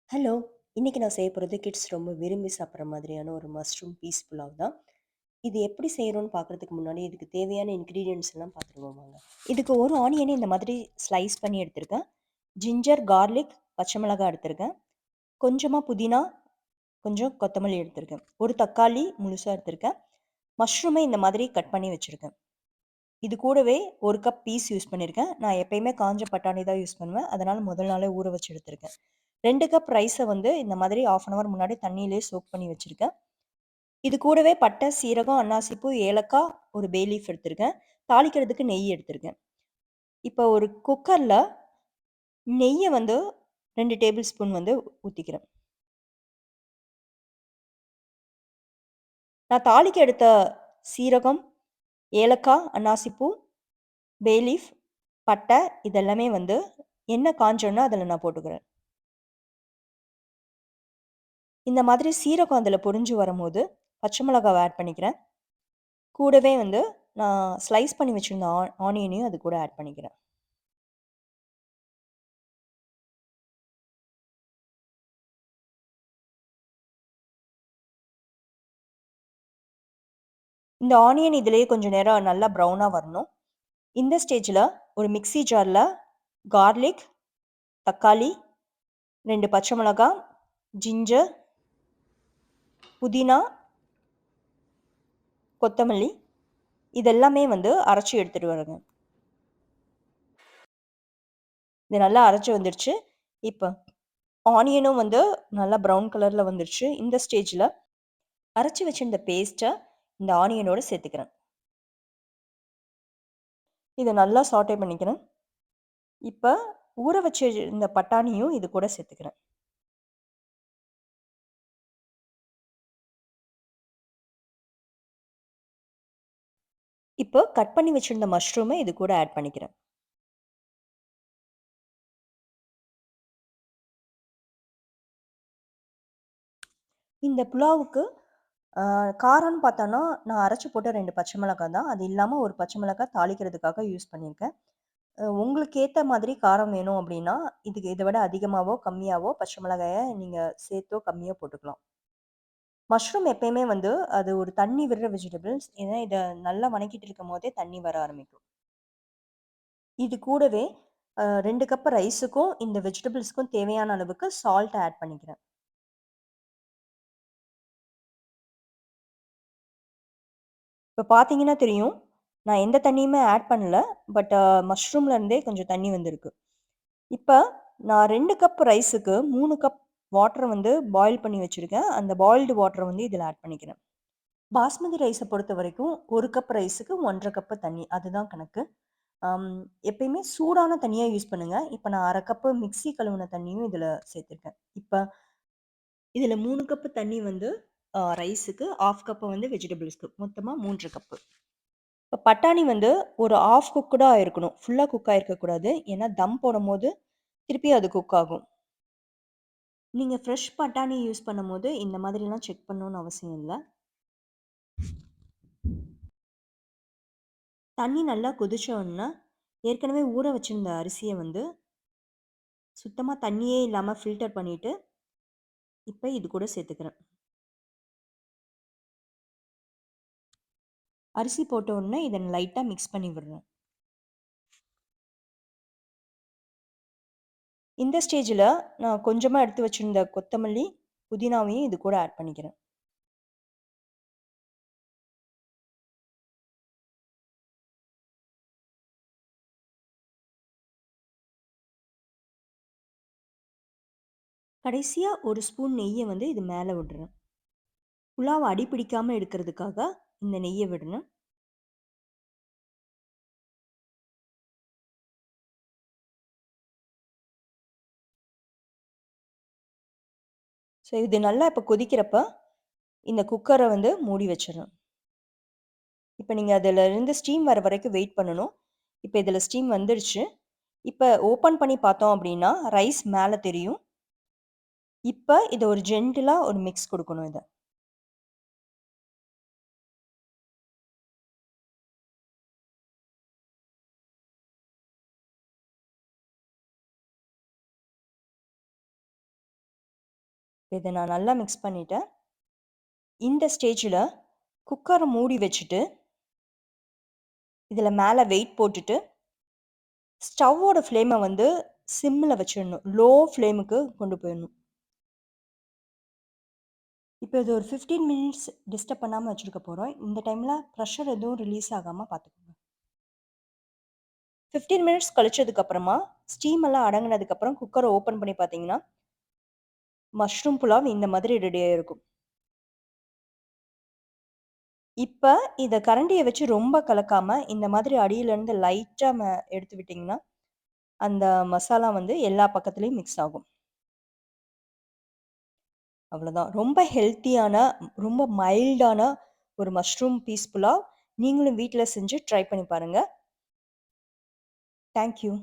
Hello! இன்னைக்கு நான் செய்ய போறது கிட்ஸ் ரொம்ப விரும்பி சாப்பிடுற மாதிரியான ஒரு மஷ்ரூம் பீஸ் புலாவ் தான். இது எப்படி செய்றோம்னு பார்க்கறதுக்கு முன்னாடி இதுக்கு தேவையான இன்கிரீடியன்ட்ஸ் எல்லாம் பார்த்துருவோம் வாங்க. இதுக்கு ஒரு ஆனியன இந்த மாதிரி ஸ்லைஸ் பண்ணி எடுத்திருக்கேன். ஜிஞ்சர், கார்லிக், பச்சை மிளகாய் எடுத்திருக்கேன். கொஞ்சமா புதினா, கொஞ்சம் கொத்தமல்லி எடுத்திருக்கேன். ஒரு தக்காளி முழுசா எடுத்திருக்கேன். மஷ்ரூமை இந்த மாதிரி கட் பண்ணி வச்சிருக்கேன். இது கூடவே 1 கப் பீஸ் யூஸ் பண்ணியிருக்கேன். நான் எப்பயுமே காஞ்ச பட்டாணி தான் யூஸ் பண்ணுவேன். அதனால முதல் நாளே ஊற வச்சு எடுத்திருக்கேன். 2 கப் ரைஸ வந்து இந்த மாதிரி 1/2 அன் ஹவர் முன்னாடி தண்ணீலயே சோக் பண்ணி வச்சிருக்கேன். இது கூடவே பட்டை, சீரகம், அன்னாசிப்பூ, ஏலக்காய், ஒரு பே லீஃப் எடுத்திருக்கேன். தாளிக்கிறதுக்கு நெய் எடுத்திருக்கேன். இப்போ ஒரு குக்கர்ல நெய்ய வந்து 2 டேபிள் ஸ்பூன் வந்து ஊத்திக்கிறேன். நான் தாளிக்க எடுத்த சீரகம், ஏலக்காய், அன்னாசிப்பூ, பே லீஃப், பட்டை இதெல்லாமே வந்து எண்ணெய் காஞ்சோனே அதில நான் போட்டுக்கிறேன். இந்த மாதிரி சீரகம் அதில பொரிஞ்சு வரும்போது, பச்சை மிளகாவ ஆட் பண்ணிக்கிறேன். கூடவே வந்து நான் ஸ்லைஸ் பண்ணி வச்சிருந்த ஆனியனையும் அது கூட ஆட் பண்ணிக்கிறேன். இந்த ஆனியன் இதிலேயே கொஞ்சம் நேரம் நல்லா ப்ரௌனா வரணும். இந்த ஸ்டேஜ்ல ஒரு மிக்ஸி ஜார்ல கார்லிக், தக்காளி, 2 பச்சை மிளகா, ஜிஞ்சர், புதினா, கொத்தமல்லி இதெல்லாமே வந்து அரைச்சு எடுத்துட்டு வரேங்க. இது நல்லா அரைச்சு வந்துருச்சு. இப்ப ஆனியனும் வந்து நல்லா ப்ரவுன் கலர்ல வந்துருச்சு. இந்த ஸ்டேஜ்ல அரைச்சு வச்சிருந்த பேஸ்ட்ட இந்த ஆனியனோட சேர்த்துக்கிறேன். இத நல்லா சாட்டே பண்ணிக்கிறேன். இப்ப ஊற வச்சு இந்த பட்டாணியும் இது கூட சேர்த்துக்கிறேன். இப்போ கட் பண்ணி வச்சிருந்த மஷ்ரூம இது கூட ஆட் பண்ணிக்கிறேன். இந்த புலாவுக்கு காரம்னு பார்த்தோன்னா, நான் அரைச்சு போட்ட 2 பச்சை மிளகாய் தான். அது இல்லாம ஒரு பச்சை மிளகாய் தாளிக்கிறதுக்காக யூஸ் பண்ணியிருக்கேன். உங்களுக்கு ஏத்த மாதிரி காரம் வேணும் அப்டின்னா, இதுக்கு இத விட அதிகமாவோ, கம்மியாவோ பச்சை மிளகாய நீங்க சேர்த்தோ, கம்மியோ போட்டுக்கலாம். மஷ்ரூம் எப்பயுமே வந்து அது ஒரு தண்ணி விடுற வெஜிடபிள்ஸ். ஏன்னா இத நல்லா வணக்கிட்டு இருக்கும்போதே தண்ணி வர ஆரம்பிக்கும். இது கூடவே 2 கப் ரைஸுக்கும், இந்த வெஜிடபிள்ஸ்க்கும் தேவையான அளவுக்கு சால்ட் ஆட் பண்ணிக்கிறேன். இப்ப பார்த்தீங்கன்னா தெரியும். நான் எந்த தண்ணியுமே ஆட் பண்ணல. பட் மஷ்ரூம்ல இருந்தே கொஞ்சம் தண்ணி வந்திருக்கு. இப்ப நான் 2 கப் ரைஸுக்கு 3 கப் வாட்டர வந்து பாயில் பண்ணி வச்சிருக்கேன். அந்த பாயில்டு வாட்டர வந்து இதில ஆட் பண்ணிக்கிறேன். பாஸ்மதி ரைஸ பொறுத்தவரைக்கும் 1 கப் ரைஸுக்கு 1 1/2 கப்பு தண்ணி. அதுதான் கணக்கு. அம் எப்பயுமே சூடான தண்ணியா யூஸ் பண்ணுங்க. இப்ப நான் 1/2 கப்பு மிக்ஸி கழுவுன தண்ணியும் இதில சேர்த்துருக்கேன். இப்ப இதில 3 கப்பு தண்ணி வந்து ரைஸுக்கு, 1/2 கப்பு வந்து வெஜிடபிள்ஸ்க்கு. மொத்தமா 3 கப்பு. இப்ப பட்டாணி வந்து ஒரு ஹாஃப் குக்குடா இருக்கணும். ஃபுல்லா குக் ஆயிருக்கக்கூடாது. ஏன்னா தம் போடும்போது திருப்பி அது குக் ஆகும். நீங்க ஃப்ரெஷ் பட்டாணி யூஸ் பண்ணும்போது இந்த மாதிரிலாம் செக் பண்ணணும்னு அவசியம் இல்ல. தண்ணி நல்லா கொதிச்ச உடனே, ஏற்கனவே ஊற வச்சிருந்த அரிசிய வந்து சுத்தமா தண்ணியே இல்லாம ஃபில்டர் பண்ணிட்டு, இப்ப இது கூட சேர்த்துக்கிறேன். அரிசி போட்ட உடனே இத லைட்டா மிக்ஸ் பண்ணி விடுறேன். இந்த ஸ்டேஜ்ல நான் கொஞ்சமா எடுத்து வச்சிருந்த கொத்தமல்லி, புதினாவையும் இது கூட ஆட் பண்ணிக்கிறேன். கடைசியா ஒரு ஸ்பூன் நெய்ய வந்து இது மேல விடுறேன். புலாவ் அடி பிடிக்காம எடுக்கிறதுக்காக இந்த நெய்ய விடுறேன். ஸோ இது நல்லா இப்ப கொதிக்கிறப்ப, இந்த குக்கர வந்து மூடி வச்சுர்றேன். இப்ப நீங்க அதுல இருந்து ஸ்டீம் வர வரைக்கும் வெயிட் பண்ணணும். இப்ப இதுல ஸ்டீம் வந்துருச்சு. இப்ப ஓப்பன் பண்ணி பார்த்தோம் அப்டின்னா, ரைஸ் மேல தெரியும். இப்ப இத ஒரு ஜென்டிலா ஒரு மிக்ஸ் குடுக்கணும் இத. இத நான் நல்லா மிக்ஸ் பண்ணிட்டேன். இந்த ஸ்டேஜ்ல குக்கர மூடி வச்சுட்டு, இதுல மேல வெயிட் போட்டுட்டு, ஸ்டவ்வோட ஃப்ளேம வந்து சிம்ல வச்சிடணும். லோ ஃப்ளேமுக்கு கொண்டு போயிடணும். இப்ப இது ஒரு 15 மினிட்ஸ் டிஸ்டர்ப் பண்ணாம வச்சிருக்க போறோம். இந்த டைம்ல பிரஷர் எதுவும் ரிலீஸ் ஆகாம பார்த்துக்கோங்க. 15 மினிட்ஸ் கழிச்சதுக்கு அப்புறமா, ஸ்டீம் எல்லாம் அடங்குனதுக்கு அப்புறம் குக்கர ஓப்பன் பண்ணி பார்த்தீங்கன்னா, மஷ்ரூம் புலாவ் இந்த மாதிரி ரெடி ஆயிருக்கும். இப்ப இத கரண்டிய வச்சு ரொம்ப கலக்காம, இந்த மாதிரி அடியிலருந்து லைட்டா எடுத்து விட்டீங்கன்னா, அந்த மசாலா வந்து எல்லா பக்கத்துலயும் மிக்ஸ் ஆகும். அவ்வளோதான். ரொம்ப ஹெல்த்தியான, ரொம்ப மைல்டான ஒரு மஷ்ரூம் பீஸ் புலாவ். நீங்களும் வீட்ல செஞ்சு ட்ரை பண்ணி பாருங்க. Thank you.